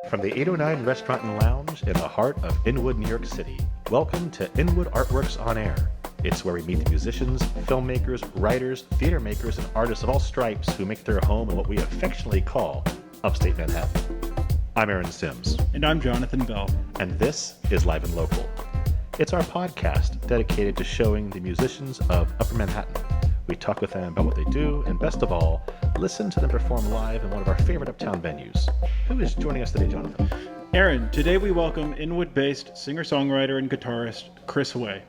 From the 809 Restaurant and Lounge in the heart of Inwood, New York City, welcome to Inwood Artworks on Air. It's where we meet the musicians, filmmakers, writers, theater makers, and artists of all stripes who make their home in what we affectionately call Upstate Manhattan. I'm Aaron Sims. And I'm Jonathan Bell. And this is Live and Local. It's our podcast dedicated to showing the musicians of Upper Manhattan. We talk with them about what they do, and best of all, listen to them perform live in one of our favorite uptown venues. Who is joining us today, Jonathan? Aaron, today we welcome Inwood-based singer-songwriter and guitarist Chris Way.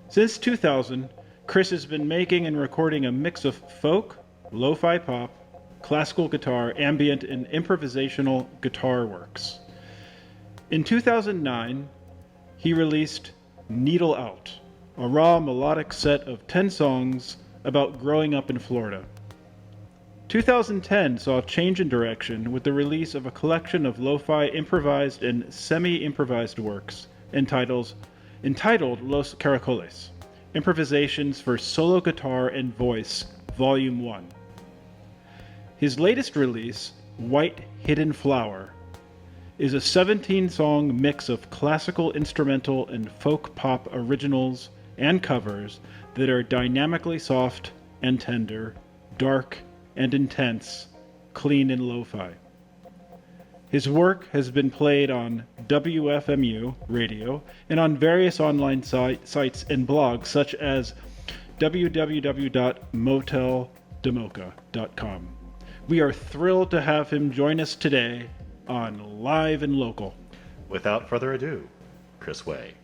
Since 2000, Chris has been making and recording a mix of folk, lo-fi pop, classical guitar, ambient, and improvisational guitar works. In 2009, he released Needle Out, a raw melodic set of 10 songs about growing up in Florida. 2010 saw a change in direction with the release of a collection of lo-fi improvised and semi-improvised works entitled Los Caracoles, Improvisations for Solo Guitar and Voice, Volume 1. His latest release, White Hidden Flower, is a 17-song mix of classical instrumental and folk pop originals and covers that are dynamically soft and tender, dark and intense, clean and lo-fi. His work has been played on WFMU radio and on various online sites and blogs such as www.moteldemocha.com. We are thrilled to have him join us today on Live and Local. Without further ado, Chris Way.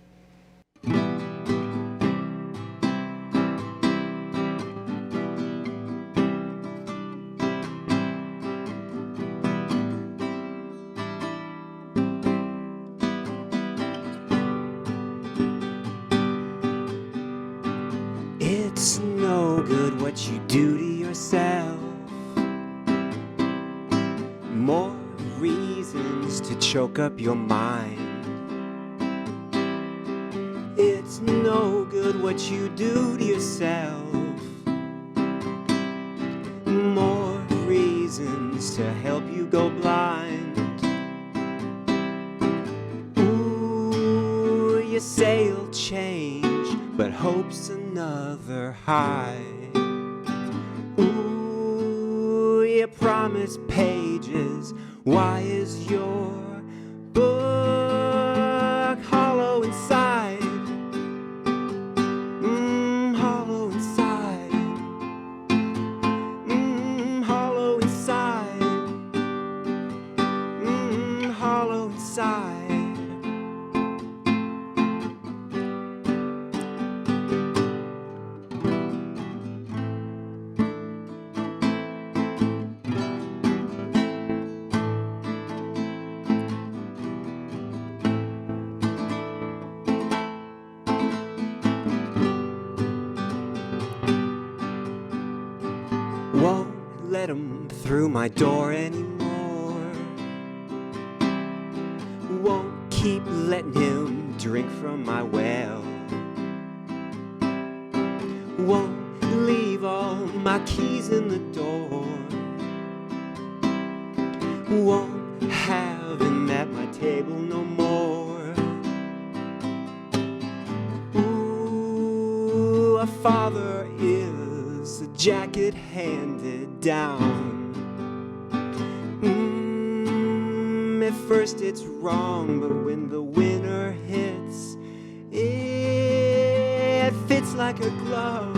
It's no good what you do to yourself. More reasons to choke up your mind. It's no good what you do to yourself. More reasons to help you go blind. Ooh, you say you'll change, but hope's another high. Ooh, you promise pages. Why is your book hollow inside? Hollow inside. Hollow inside. Hollow inside. Won't let him through my door anymore. Won't keep letting him drink from my well. Won't leave all my keys in the door. Won't have him at my table no more. Ooh, a father is a jacket handed down. At first it's wrong, but when the winter hits, it fits like a glove.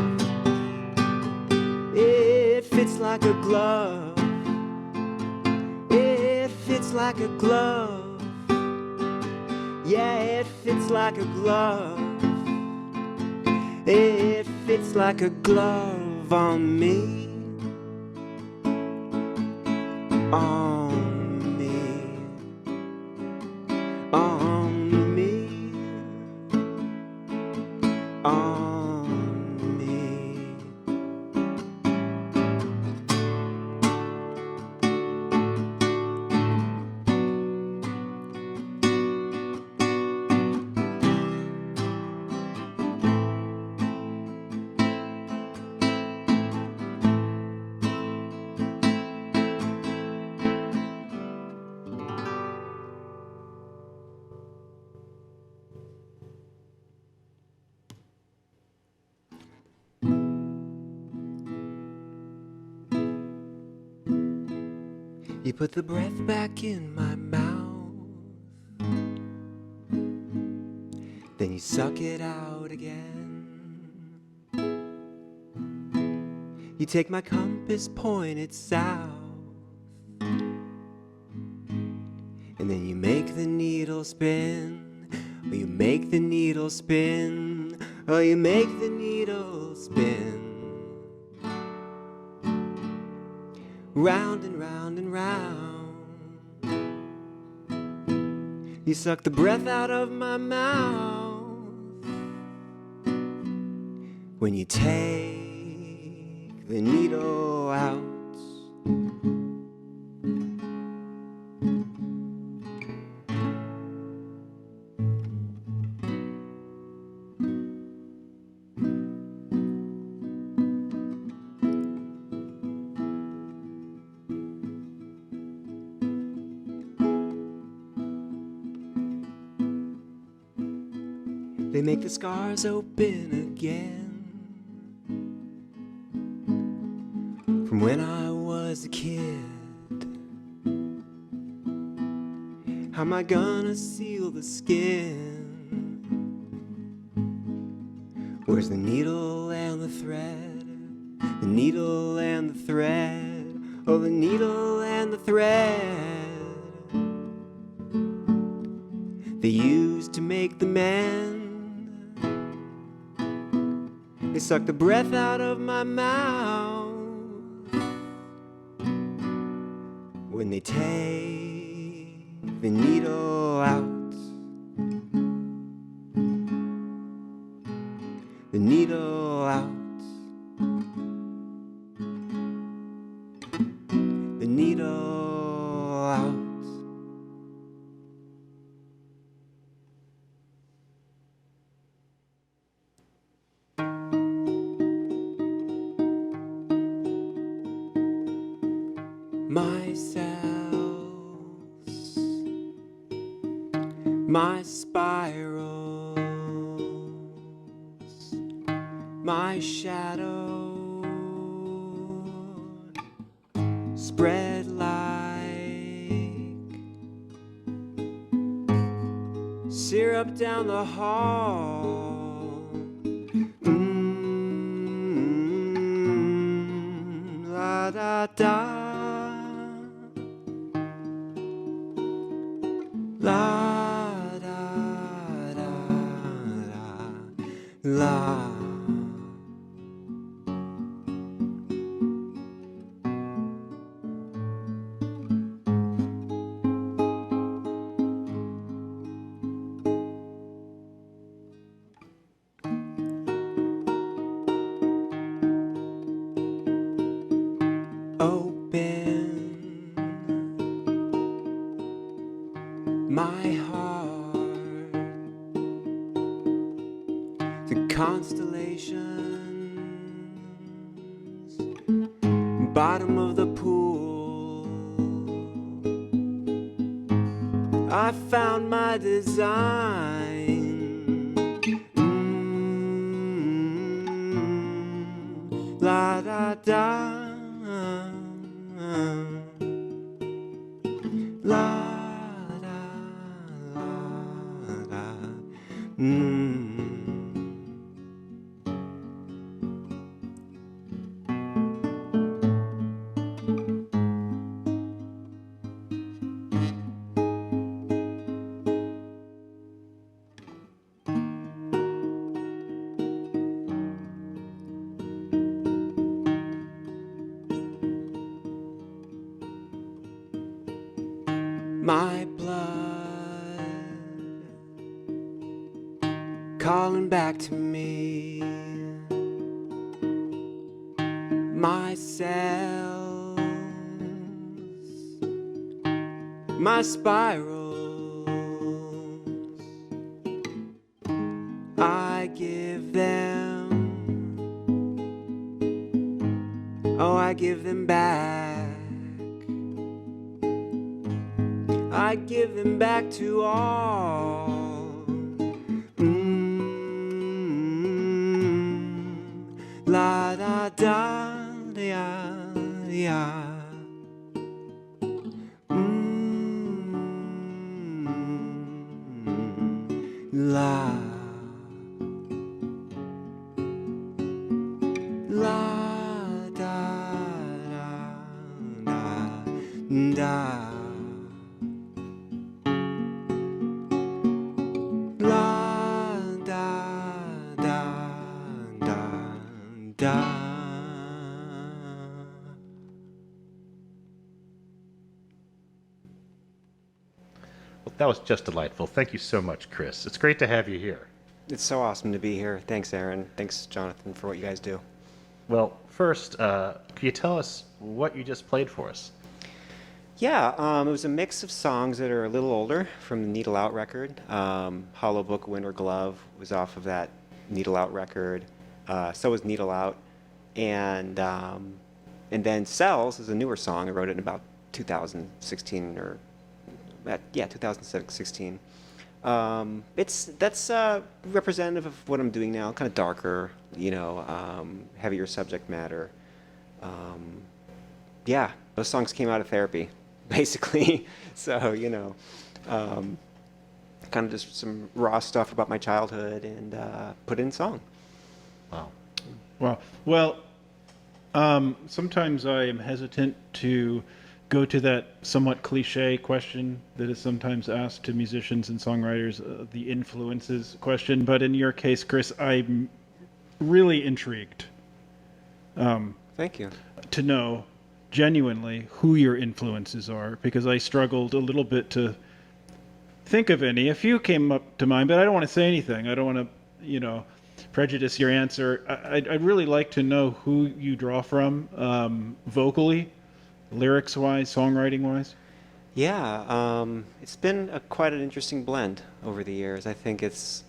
It fits like a glove. It fits like a glove. Yeah, it fits like a glove. It fits like a glove on me. On me. On me. On me. You put the breath back in my mouth, then you suck it out again. You take my compass pointed south, and then you make the needle spin. Oh, you make the needle spin. Oh, you make the needle spin. Round and round and round. You suck the breath out of my mouth when you take the needle out. They make the scars open again from when I was a kid. How am I gonna seal the skin? Where's the needle and the thread? The needle and the thread. Oh, the needle and the thread they used to make the man. They suck the breath out of my mouth when they take the needle out. The needle out. The needle out. My cells, my spirals, my shadow spread like syrup down the hall. La da da. La da da da la. My heart to constellations, bottom of the pool. I found my design. La da da. La. My blood calling back to me. My cells, my spirals, I give them, oh, I give them back. I give them back to all. La da da da da. da. La da da da da. Well, that was just delightful. Thank you so much, Chris. It's great to have you here. It's so awesome to be here. Thanks, Aaron. Thanks, Jonathan, for what you guys do. Well, first, can you tell us what you just played for us? Yeah, it was a mix of songs that are a little older from the Needle Out record. Hollow Book, Winter Glove was off of that Needle Out record. So was Needle Out. And then Cells is a newer song. I wrote it in about 2016 or, 2016. That's representative of what I'm doing now, kind of darker, heavier subject matter. Those songs came out of therapy, basically. So, kind of just some raw stuff about my childhood and put it in song. Wow. Wow. Well, sometimes I am hesitant to go to that somewhat cliche question that is sometimes asked to musicians and songwriters, the influences question. But in your case, Chris, I'm really intrigued. Thank you. To know genuinely who your influences are, because I struggled a little bit to think of any. A few came up to mind, but I don't want to say anything. I don't want to, prejudice your answer. I'd really like to know who you draw from, vocally, lyrics-wise, songwriting-wise. Yeah, it's been quite an interesting blend over the years. I think it's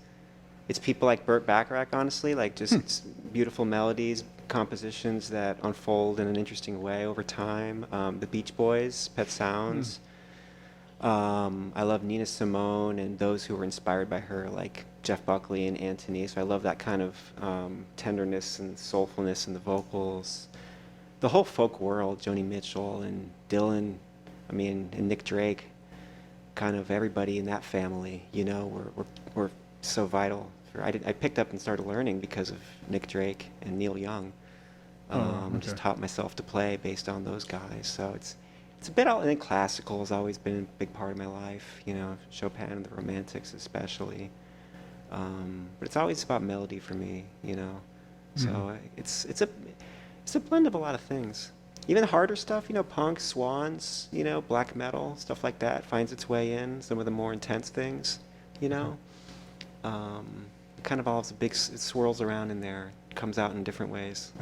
people like Burt Bacharach, honestly, like just beautiful melodies, compositions that unfold in an interesting way over time. The Beach Boys, Pet Sounds. I love Nina Simone and those who were inspired by her, like Jeff Buckley and Antony. So I love that kind of tenderness and soulfulness in the vocals. The whole folk world, Joni Mitchell and Dylan, and Nick Drake, kind of everybody in that family, we're so vital. I picked up and started learning because of Nick Drake and Neil Young. Just taught myself to play based on those guys. So it's a bit out, and then classical has always been a big part of my life, Chopin and the Romantics especially. But it's always about melody for me, So it's a blend of a lot of things. Even harder stuff, punk, Swans, black metal, stuff like that finds its way in. Some of the more intense things, It kind of all it swirls around in there, comes out in different ways.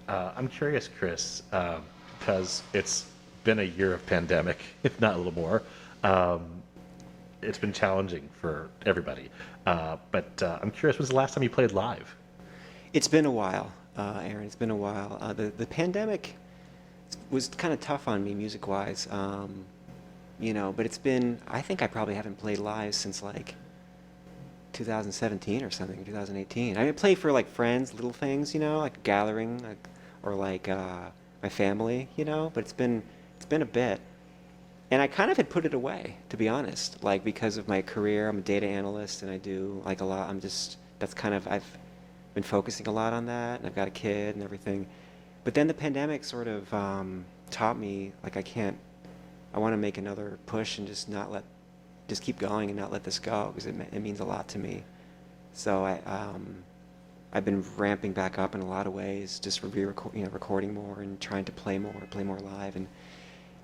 I'm curious, Chris, because it's been a year of pandemic, if not a little more. It's been challenging for everybody. But I'm curious, when's the last time you played live? It's been a while, Aaron. It's been a while. The pandemic was kind of tough on me music-wise, but it's been, I think I probably haven't played live since like 2017 or something, 2018. I play for like friends, little things, like a gathering, or like my family, but it's been a bit. And I kind of had put it away, to be honest, like because of my career. I'm a data analyst and I do like a lot. I've been focusing a lot on that, and I've got a kid and everything. But then the pandemic sort of taught me, like I want to make another push and just keep going and not let this go, because it means a lot to me. So I've been ramping back up in a lot of ways, just recording more and trying to play more live, and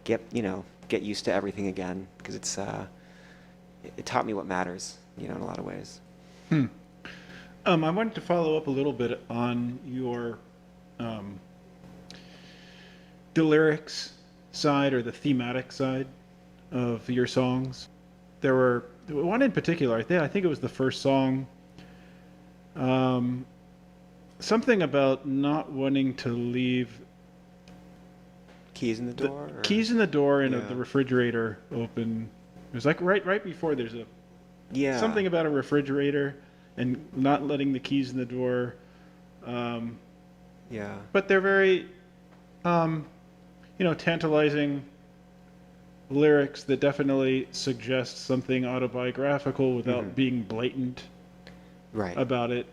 get used to everything again, because it taught me what matters, in a lot of ways. I wanted to follow up a little bit on your the lyrics side or the thematic side of your songs. There were one in particular, I think it was the first song, something about not wanting to leave Keys in the door? Keys in the door and the refrigerator open. It was like right before there's something about a refrigerator and not letting the keys in the door. But they're very, tantalizing lyrics that definitely suggest something autobiographical without being blatant about it,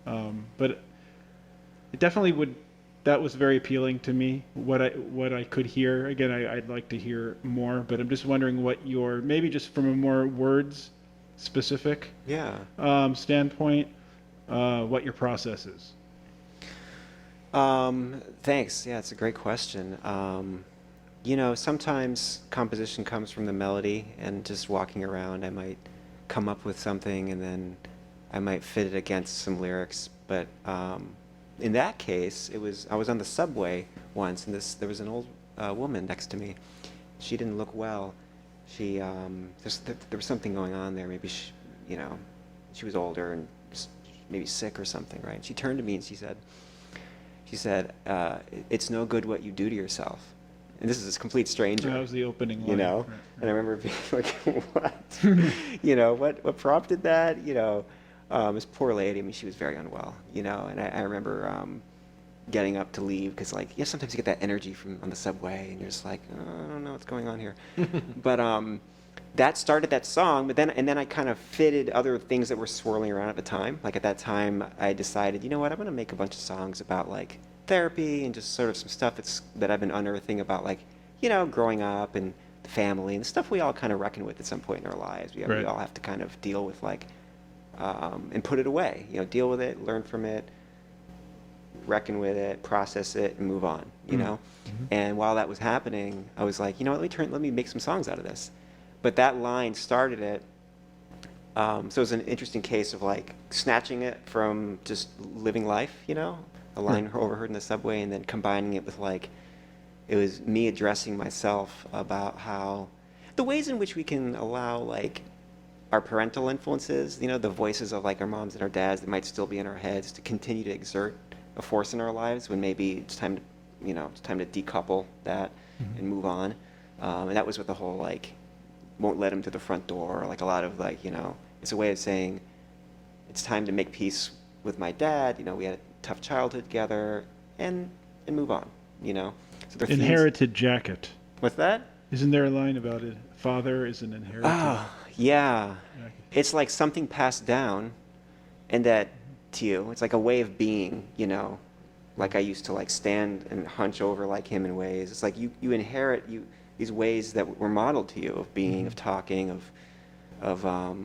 But it definitely would that was very appealing to me. What I could hear. Again, I'd like to hear more, but I'm just wondering what your, maybe just from a more words specific Yeah. standpoint, what your process is. Thanks. Yeah, it's a great question. Sometimes composition comes from the melody, and just walking around, I might come up with something, and then I might fit it against some lyrics. But in that case, I was on the subway once, and there was an old woman next to me. She didn't look well. There was something going on there. Maybe she was older and just maybe sick or something, right? And she turned to me and she said, "It's no good what you do to yourself." And this is a complete stranger. That was the opening line. Right. And I remember being like, what? What prompted that? This poor lady, I mean, she was very unwell, and I remember getting up to leave because, sometimes you get that energy on the subway and you're just like, oh, I don't know what's going on here. But that started that song, and then I kind of fitted other things that were swirling around at the time. Like at that time, I decided, you know what, I'm going to make a bunch of songs about therapy and just sort of some stuff that I've been unearthing about growing up and the family and the stuff we all kind of reckon with at some point in our lives. We all have to kind of deal with and put it away, deal with it, learn from it, reckon with it, process it, and move on, Mm-hmm. And while that was happening, I was like, you know what, let me make some songs out of this. But that line started it. So it was an interesting case of snatching it from just living life, a line overheard in the subway, and then combining it with it was me addressing myself about how the ways in which we can allow our parental influences, the voices of our moms and our dads that might still be in our heads, to continue to exert a force in our lives when maybe it's time to decouple that and move on. And that was with the whole won't let him to the front door, a lot of it's a way of saying it's time to make peace with my dad. We had a tough childhood together, and move on. So there are Inherited jacket. What's that? Isn't there a line about it? Father is an inherited. Oh, yeah. jacket. It's like something passed down, and that to you, it's like a way of being. I used to stand and hunch over like him in ways. It's like you inherit these ways that were modeled to you of being, of talking, of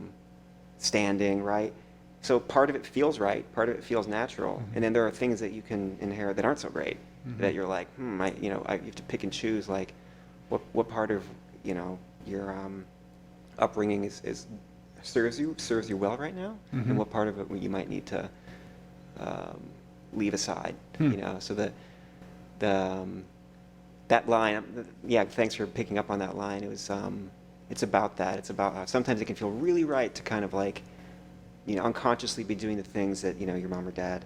standing, right? So part of it feels right, part of it feels natural, and then there are things that you can inherit that aren't so great. That you're like, you have to pick and choose what part of your upbringing is serves you well right now, and what part of it you might need to leave aside. So that line, thanks for picking up on that line. It was it's about that. It's about how sometimes it can feel really right to kind of unconsciously be doing the things that your mom or dad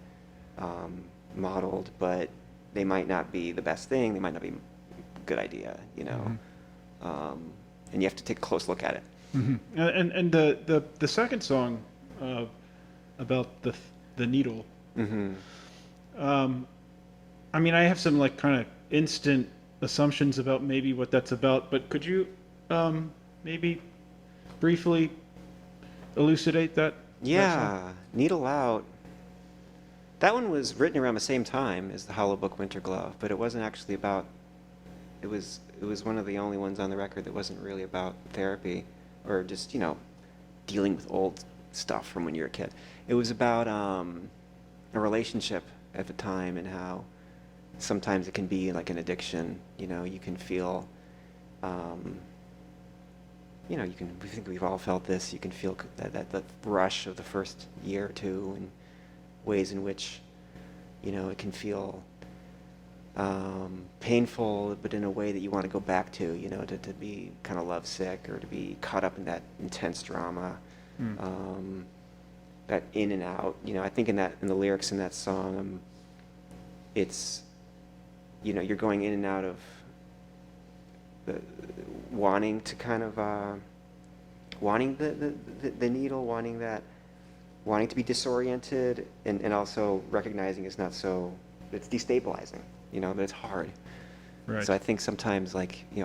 modeled, but they might not be the best thing. They might not be a good idea. And you have to take a close look at it. And the second song about the needle. I mean, I have some kind of instant assumptions about maybe what that's about, but could you maybe briefly elucidate that? Yeah, Needle Out. That one was written around the same time as the Hollow Book Winter Glove, but it wasn't actually about. It was one of the only ones on the record that wasn't really about therapy or just dealing with old stuff from when you were a kid. It was about a relationship at the time and how sometimes it can be like an addiction. You can feel. I think we've all felt this. You can feel that rush of the first year or two, and ways in which, it can feel painful, but in a way that you want to go back to, to be kind of lovesick or to be caught up in that intense drama, that in and out. I think in the lyrics in that song, it's, you're going in and out of wanting to kind of wanting the needle, wanting to be disoriented, and also recognizing it's destabilizing, that it's hard. Right. So I think sometimes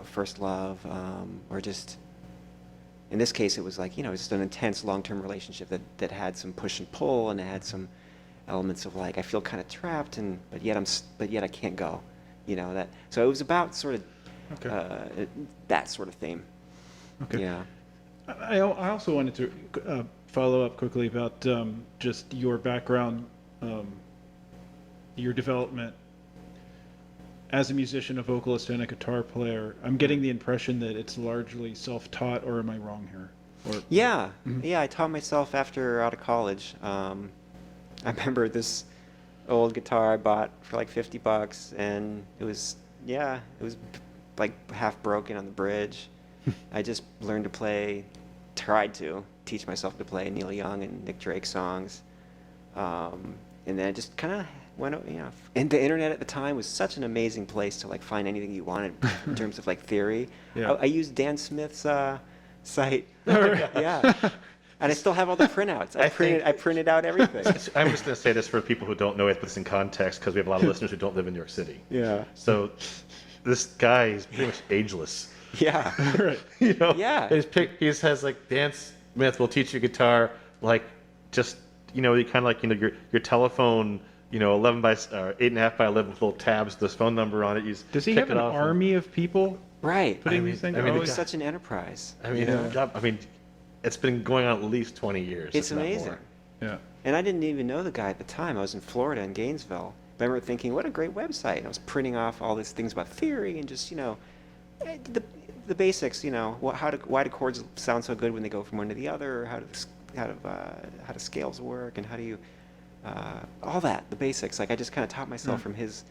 first love, or just in this case it was it's just an intense long-term relationship that had some push and pull, and it had some elements of like I feel kind of trapped, but yet I can't go, that. So it was about sort of that sort of theme. Okay. Yeah. I also wanted to follow up quickly about just your background, your development as a musician, a vocalist, and a guitar player. I'm getting the impression that it's largely self-taught, or am I wrong here? Yeah, I taught myself out of college. I remember this old guitar I bought for like $50, and it was like half broken on the bridge. I just learned to tried to teach myself to play Neil Young and Nick Drake songs, and then I just kind of went, and the internet at the time was such an amazing place to like find anything you wanted in terms of like theory. Yeah. I used Dan Smith's site. Yeah. And I still have all the printouts. I printed out everything. I'm just going to say this for people who don't know it, but it's in context because we have a lot of listeners who don't live in New York City. Yeah. So this guy is pretty much ageless. Yeah. Right. Yeah. He has like Dan Smith will teach you guitar, like just you kind of like your telephone. 11 by 8.5 by 11 with little tabs, this phone number on it. Does he have an army of people? Right. Putting these things. It was such an enterprise. It's been going on at least 20 years. It's amazing. Yeah. And I didn't even know the guy at the time. I was in Florida in Gainesville. I remember thinking, what a great website. And I was printing off all these things about theory and just the basics. Why do chords sound so good when they go from one to the other? Or how do scales work? And how do you all that, the basics. Like I just kind of taught myself from his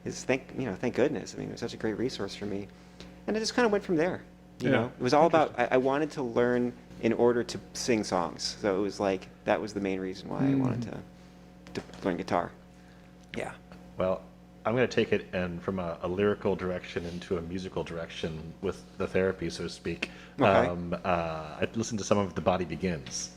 thank goodness. It was such a great resource for me, and I just kind of went from there. It was all about. I wanted to learn in order to sing songs, so it was like that was the main reason why I wanted to learn guitar. Yeah. Well, I'm going to take it from a lyrical direction into a musical direction with the therapy, so to speak. Okay. I listened to some of The Body Begins.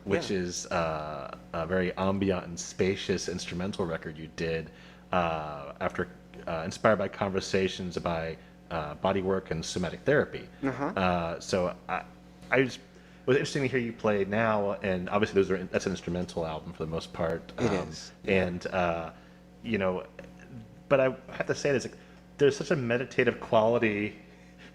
Which is a very ambient and spacious instrumental record you did after inspired by conversations by bodywork and somatic therapy. So it was interesting to hear you play now, and obviously that's an instrumental album for the most part. It is. And but I have to say there's such a meditative quality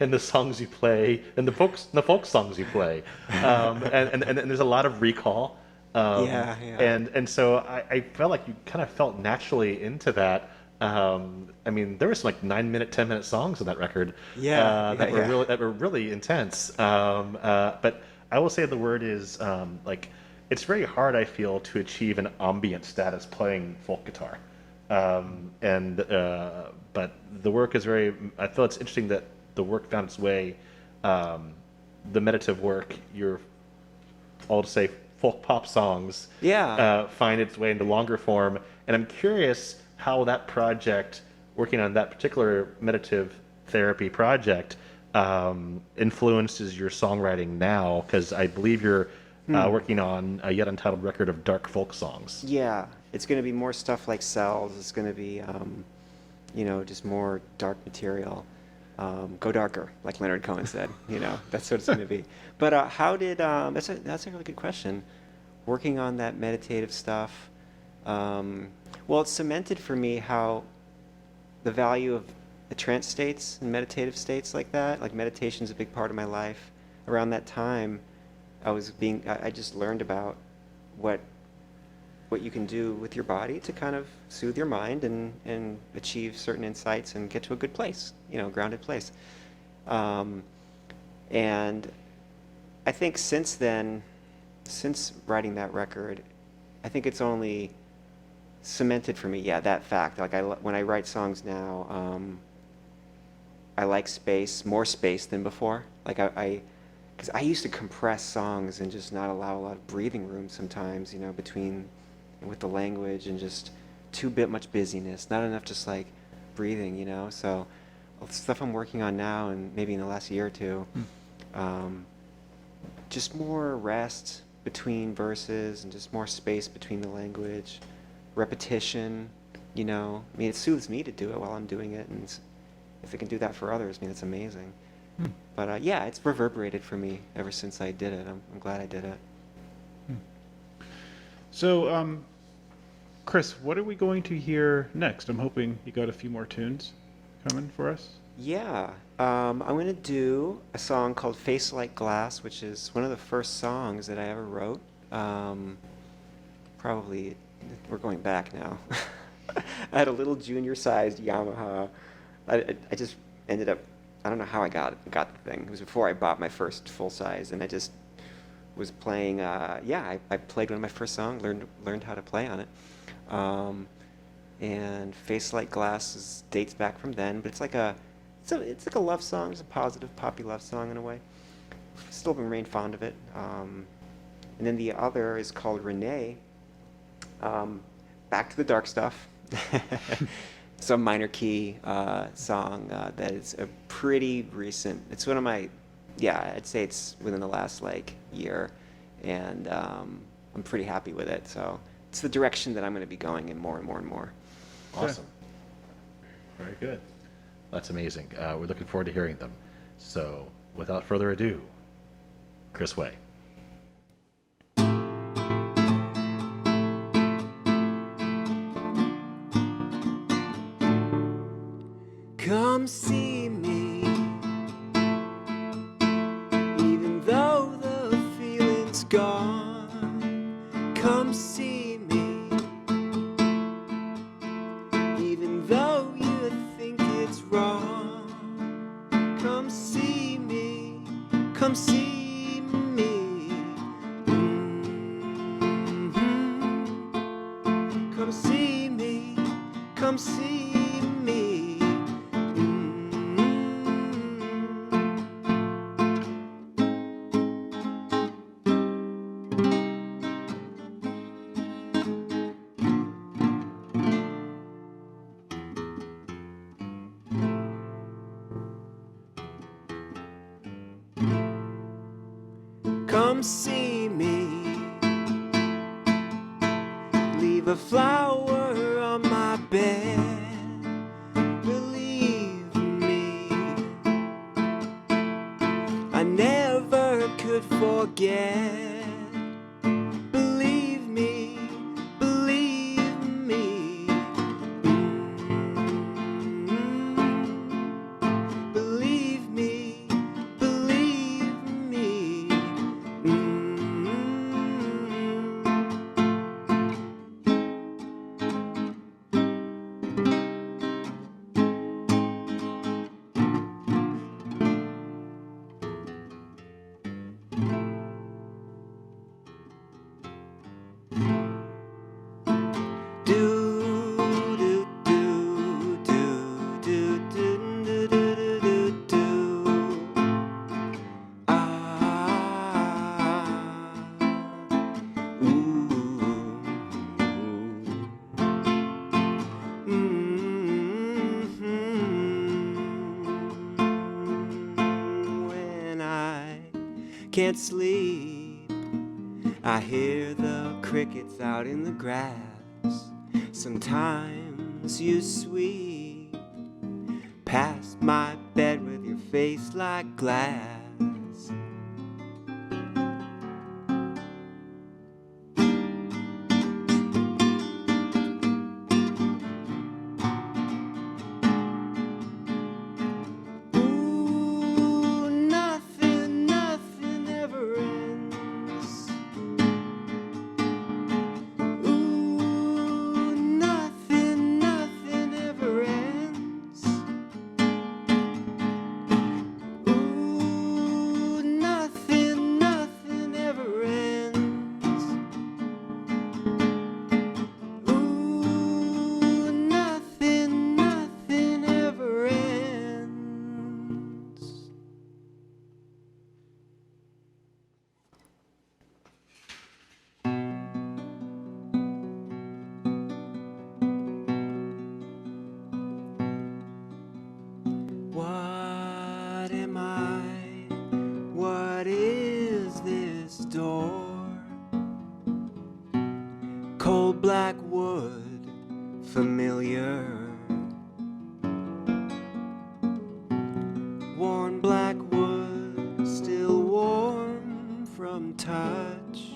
in the songs you play, and the folk songs you play, and there's a lot of recall. And so I felt like you kind of felt naturally into that. There were some like 9-minute, 10-minute songs on that record. That were really intense. But I will say the word is it's very hard, I feel, to achieve an ambient status playing folk guitar. But the work is I feel it's interesting that the work found its way, the meditative work, I'll say folk pop songs, find its way into longer form. And I'm curious how that project, working on that particular meditative therapy project, influences your songwriting now, because I believe you're working on a yet untitled record of dark folk songs. Yeah, it's going to be more stuff like Cells. It's going to be, just more dark material. Go darker, like Leonard Cohen said. That's what it's going to be. But how did that's a really good question. Working on that meditative stuff, it's cemented for me how the value of the trance states and meditative states like that. Like meditation's a big part of my life. Around that time, I just learned about what you can do with your body to kind of soothe your mind and achieve certain insights and get to a good place, grounded place. And I think since writing that record, I think it's only cemented for me, that fact. Like when I write songs now, I like more space than before. Like because I used to compress songs and just not allow a lot of breathing room sometimes, with the language, and just much busyness, not enough just like breathing, So the stuff I'm working on now, and maybe in the last year or two, just more rest between verses and just more space between the language, repetition, it soothes me to do it while I'm doing it, and if it can do that for others, it's amazing. But it's reverberated for me ever since I did it. I'm glad I did it. So Chris, what are we going to hear next? I'm hoping you got a few more tunes coming for us. Yeah, I'm going to do a song called Face Like Glass, which is one of the first songs that I ever wrote. Probably, we're going back now. I had a little junior-sized Yamaha. I just ended up, I don't know how I got the thing. It was before I bought my first full-size, and I just was playing, I played one of my first songs, learned how to play on it. And Face Like Glass dates back from then, but it's like a love song. It's a positive, poppy love song in a way. Still remain fond of it. And then the other is called Renee. Back to the dark stuff. Some minor key song that is a pretty recent. It's one of my, I'd say it's within the last year, and I'm pretty happy with it. So it's the direction that I'm going to be going in more and more and more. Awesome. Very good. That's amazing. We're looking forward to hearing them. So, without further ado, Chris Way. Come see me, even though the feeling's gone. Come see me, even though you think it's wrong. Come see me, come see me. Come see me, come see me. Come see me, leave a flower on my bed. Believe me, I never could forget. Believe me, believe me. Believe me, believe me. Can't sleep, I hear the crickets out in the grass. Sometimes you sweep past my bed with your face like glass. Cold black wood, familiar. Worn black wood, still warm from touch.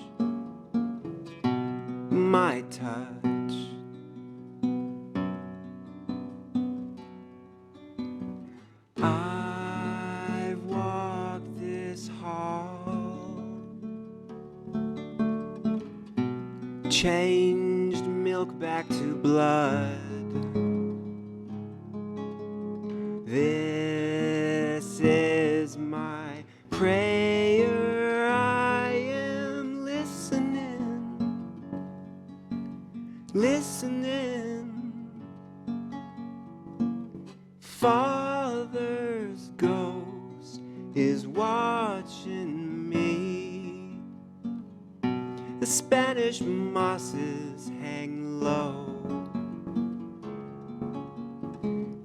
My touch, changed milk back to blood. This is my prayer. I am listening. Father's ghost is watching me. The Spanish mosses hang low.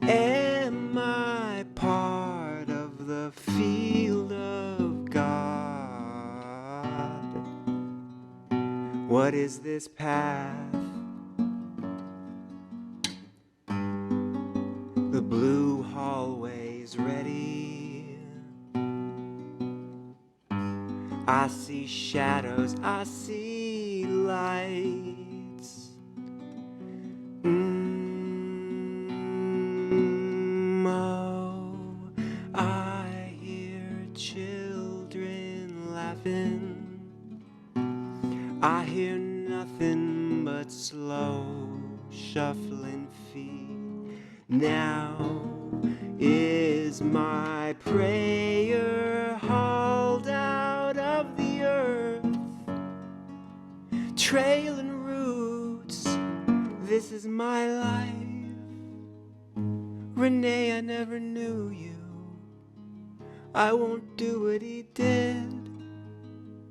Am I part of the field of God? What is this path? The blue hallway's ready. I see shadows, I see lights. Oh, I hear children laughing. I hear nothing but slow shuffling feet. Now is my prayer hauled out of the earth, trailing roots. This is my life. Renee, I never knew you. I won't do what he did.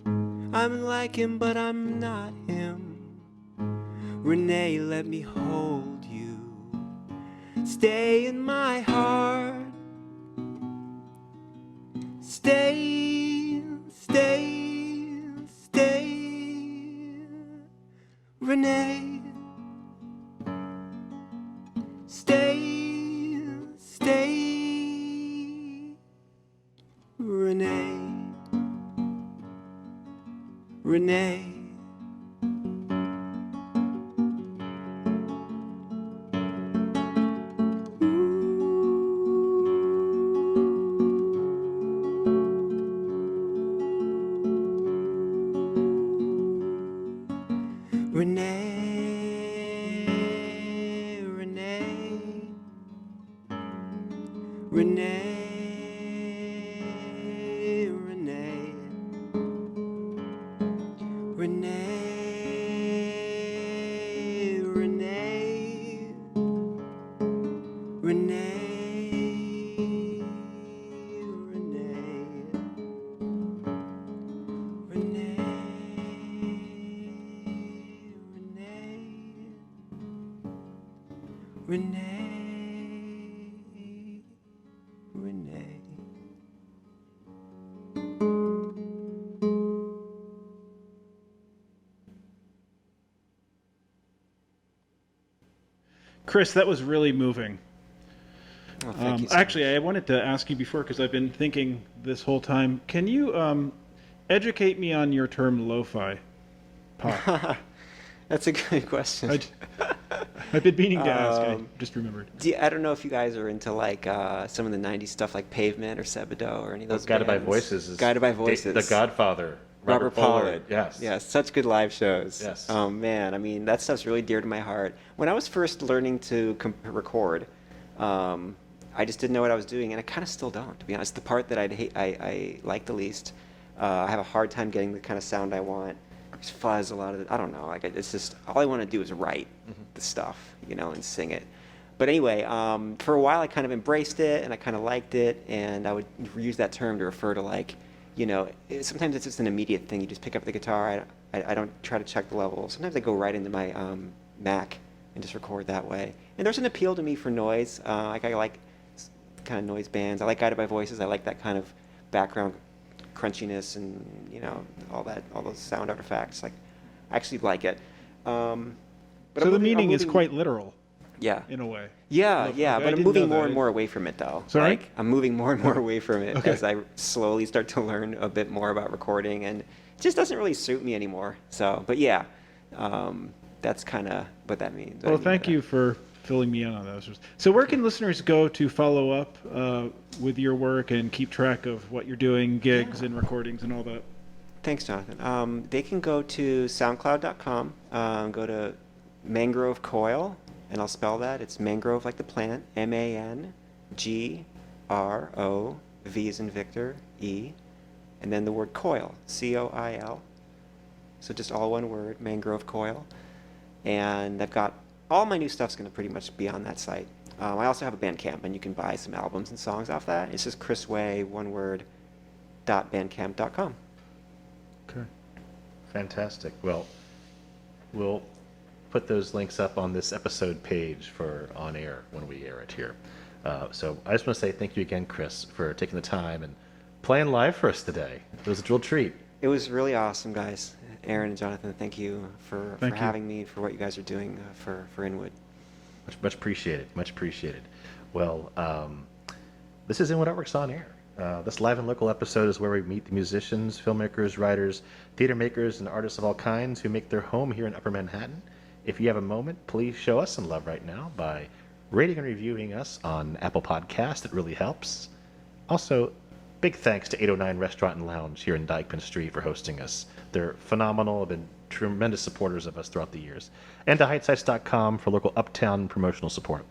I'm like him, but I'm not him. Renee, let me hold you. Stay in my heart. Stay, stay, stay. Renee. Stay, stay. Renee. Renee. Renee, Renee, Renee, Renee, Renee, Renee, Renee, Renee, Renee, Renee. Chris, that was really moving. Oh, thank you so Actually, much. I wanted to ask you before, because I've been thinking this whole time. Can you educate me on your term lo-fi pop? That's a good question. I've been meaning to ask. I just remembered. I don't know if you guys are into like some of the '90s stuff, like Pavement or Sebadoh or any of those. Guided by bands. Voices is Guided by Voices. The Godfather. Robert Pollard. Yes. Yes, such good live shows. Yes. Oh man, I mean that stuff's really dear to my heart. When I was first learning to record, I just didn't know what I was doing, and I kind of still don't. To be honest, the part that I like the least, I have a hard time getting the kind of sound I want. There's fuzz a lot of it. I don't know. Like it's just all I want to do is write the stuff, and sing it. But anyway, for a while I kind of embraced it and I kind of liked it, and I would use that term to refer to like, sometimes it's just an immediate thing. You just pick up the guitar. I don't try to check the levels. Sometimes I go right into my Mac and just record that way. And there's an appeal to me for noise. I like kind of noise bands. I like Guided by Voices. I like that kind of background crunchiness and all those sound artifacts. Like, I actually like it. But So the meaning is quite literal. Yeah. In a way. Yeah, Okay, yeah, I but I'm didn't moving know more that. and more away from it, though. Sorry? Like, I'm moving more and more away from it Okay. as I slowly start to learn a bit more about recording, and it just doesn't really suit me anymore. So, but yeah, that's kind of what that means. Well, thank you for filling me in on those. So where can listeners go to follow up with your work and keep track of what you're doing, gigs and recordings and all that? Thanks, Jonathan. They can go to soundcloud.com, go to Mangrove Coil, and I'll spell that. It's mangrove like the plant, MANGROV as in Victor, E, and then the word coil, COIL. So just all one word, Mangrove Coil. And I've got all my new stuff's going to pretty much be on that site. I also have a Bandcamp, and you can buy some albums and songs off that. It's just chrisway, one word, .bandcamp.com. Okay. Fantastic. Well, we'll put those links up on this episode page for on air when we air it here. So I just want to say thank you again, Chris, for taking the time and playing live for us today. It was a real treat. It was really awesome, guys. Aaron and Jonathan, thank you for having me, for what you guys are doing for Inwood. Much appreciated. Much appreciated. Well, this is Inwood Artworks on Air. This live and local episode is where we meet the musicians, filmmakers, writers, theater makers, and artists of all kinds who make their home here in Upper Manhattan. If you have a moment, please show us some love right now by rating and reviewing us on Apple Podcasts. It really helps. Also, big thanks to 809 Restaurant and Lounge here in Dyckman Street for hosting us. They're phenomenal, have been tremendous supporters of us throughout the years. And to HeightSites.com for local uptown promotional support.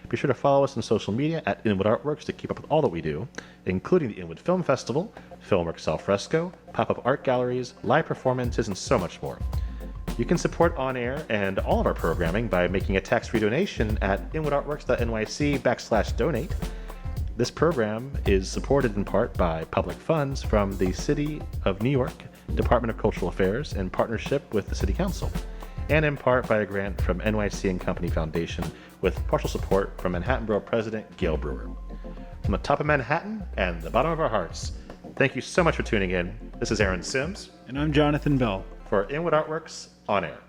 Be sure to follow us on social media at Inwood Artworks to keep up with all that we do, including the Inwood Film Festival, Filmworks Al Fresco, pop-up art galleries, live performances, and so much more. You can support On Air and all of our programming by making a tax-free donation at inwoodartworks.nyc/donate. This program is supported in part by public funds from the City of New York, Department of Cultural Affairs, in partnership with the City Council, and in part by a grant from NYC Company Foundation with partial support from Manhattan Borough President Gale Brewer. From the top of Manhattan and the bottom of our hearts, thank you so much for tuning in. This is Aaron Sims. And I'm Jonathan Bell. For Inwood Artworks On Air.